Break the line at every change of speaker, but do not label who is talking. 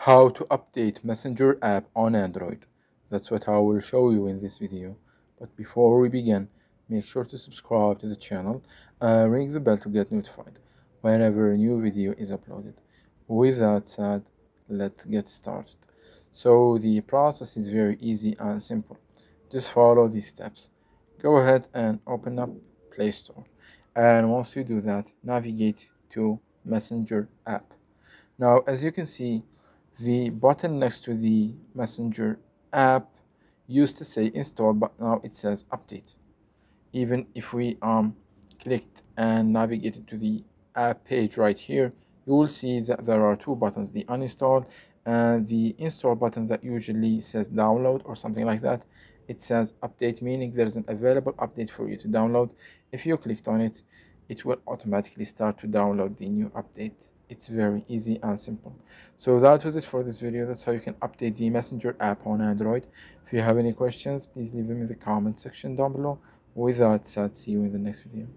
How to update Messenger app on Android. That's what I will show you in this video. But before we begin, make sure to subscribe to the channel and ring the bell to get notified whenever a new video is uploaded. With that said, let's get started. So the process is very easy and simple. Just follow these steps. Go ahead and open up Play Store. And once you do that, navigate to Messenger app. Now, as you can see, the button next to the Messenger app used to say install, but now it says update. Even if we clicked and navigated to the app page right here, you will see that there are two buttons, the uninstall and the install button that usually says download or something like that. It says update, meaning there's an available update for you to download. If you clicked on it, it will automatically start to download the new update. It's very easy and simple. So that was it for this video. That's how you can update the Messenger app on Android. If you have any questions, please leave them in the comment section down below. With that said, see you in the next video.